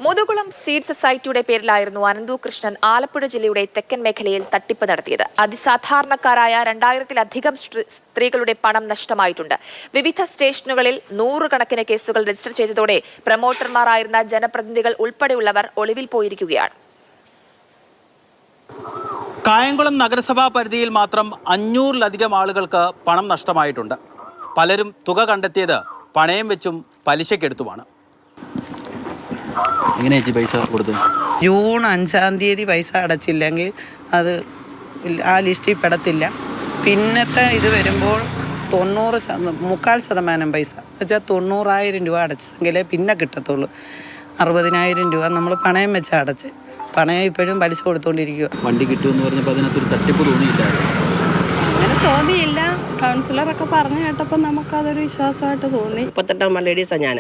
Muthukulam seed സൊസൈറ്റിയുടെ പേരിലായിരുന്നു അനന്തു കൃഷ്ണൻ ആലപ്പുഴ ജില്ലയുടെ തെക്കൻ മേഖലയിൽ തട്ടിപ്പ് നടത്തിയത്. അതിസാധാരണക്കാരായ 2000-ലധികം സ്ത്രീകളുടെ പണം നഷ്ടമായിട്ടുണ്ട്. വിവിധ സ്റ്റേഷനുകളിൽ 100 കണക്കിന് കേസുകൾ രജിസ്റ്റർ ചെയ്തതോടെ പ്രമോട്ടർമാരായിരുന്ന ജനപ്രതിനിധികൾ ഉൾപ്പെടെയുള്ളവർ ഒളിവിൽ പോയിരിക്കുകയാണ്. കായംകുളം നഗരസഭാ പരിധിയിൽ മാത്രം 500-ലധികം ആളുകൾക്ക് പണം നഷ്ടമായിട്ടുണ്ട്. പലരും തുക കണ്ടെത്തിയത് പണയം വെച്ചും പലിശക്കെടുത്തുമാണ്. പൈസ കൊടുത്തു ജൂൺ 5-ാം തീയതി പൈസ അടച്ചില്ലെങ്കിൽ അത് ആ ലിസ്റ്റിൽ പെടത്തില്ല. പിന്നത്തെ ഇത് വരുമ്പോൾ 3/4% പൈസ വെച്ചാൽ 90,000 രൂപ അടച്ചെങ്കിലേ പിന്നെ കിട്ടത്തുള്ളൂ. 60,000 രൂപ നമ്മൾ പണയം വെച്ച് അടച്ച് പണയം ഇപ്പോഴും പലിശ കൊടുത്തുകൊണ്ടിരിക്കുക. വണ്ടി കിട്ടുമെന്ന് പറഞ്ഞപ്പോൾ അതിനകത്തൊരു തട്ടിപ്പ് തോന്നിയില്ല. അങ്ങനെ തോന്നിയില്ല. കൗൺസിലറൊക്കെ പറഞ്ഞു കേട്ടപ്പോൾ നമുക്കതൊരു വിശ്വാസമായിട്ട് തോന്നി. 38 ലേഡീസാണ് ഞാൻ.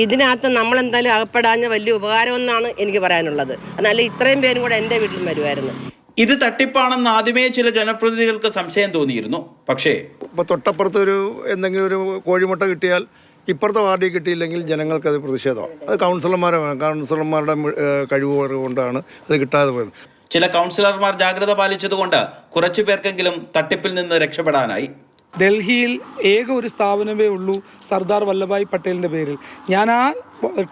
ഇതിനകത്ത് നമ്മളെന്തായാലും അകപ്പെടാഞ്ഞ വലിയ ഉപകാരമെന്നാണ് എനിക്ക് പറയാനുള്ളത്. എന്നാൽ ഇത്രയും പേരും കൂടെ എൻ്റെ വീട്ടിൽ വരുമായിരുന്നു. ഇത് തട്ടിപ്പാണെന്ന് ആദ്യമേ ചില ജനപ്രതിനിധികൾക്ക് സംശയം തോന്നിയിരുന്നു. പക്ഷേ ഇപ്പോൾ തൊട്ടപ്പുറത്ത് എന്തെങ്കിലും ഒരു കോഴിമുട്ട കിട്ടിയാൽ ഇപ്പുറത്തെ വാർഡിൽ കിട്ടിയില്ലെങ്കിൽ ജനങ്ങൾക്കത് പ്രതിഷേധമാണ്. അത് കൗൺസിലർമാരുടെ കഴിവ് കൊണ്ടാണ് അത് കിട്ടാതെ പോയത്. ചില കൗൺസിലർമാർ ജാഗ്രത പാലിച്ചതുകൊണ്ട് കുറച്ചു പേർക്കെങ്കിലും തട്ടിപ്പിൽ നിന്ന് രക്ഷപ്പെടാനായി. ഡൽഹിയിൽ ഏക ഒരു സ്ഥാപനമേ ഉള്ളൂ സർദാർ വല്ലഭായ് പട്ടേലിൻ്റെ പേരിൽ. ഞാൻ ആ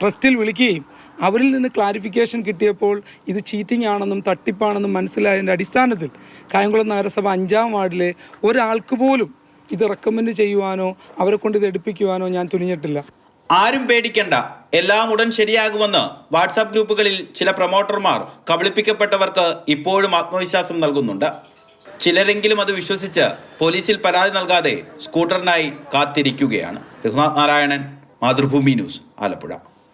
ട്രസ്റ്റിൽ വിളിക്കുകയും അവരിൽ നിന്ന് ക്ലാരിഫിക്കേഷൻ കിട്ടിയപ്പോൾ ഇത് ചീറ്റിംഗ് ആണെന്നും തട്ടിപ്പാണെന്നും മനസ്സിലായതിൻ്റെ അടിസ്ഥാനത്തിൽ കായംകുളം നഗരസഭ 5-ാം വാർഡിലെ ഒരാൾക്ക് പോലും ഇത് റെക്കമെൻഡ് ചെയ്യുവാനോ അവരെ കൊണ്ട് ഇത് എടുപ്പിക്കുവാനോ ഞാൻ തുനിഞ്ഞിട്ടില്ല. ആരും പേടിക്കണ്ട, എല്ലാം ഉടൻ ശരിയാകുമെന്ന് വാട്സാപ്പ് ഗ്രൂപ്പുകളിൽ ചില പ്രൊമോട്ടർമാർ കബളിപ്പിക്കപ്പെട്ടവർക്ക് ഇപ്പോഴും ആത്മവിശ്വാസം നൽകുന്നുണ്ട്. ചിലരെങ്കിലും അത് വിശ്വസിച്ച് പോലീസിൽ പരാതി നൽകാതെ സ്കൂട്ടറിനായി കാത്തിരിക്കുകയാണ്. രഘുനാഥ് നാരായണൻ, മാതൃഭൂമി ന്യൂസ്, ആലപ്പുഴ.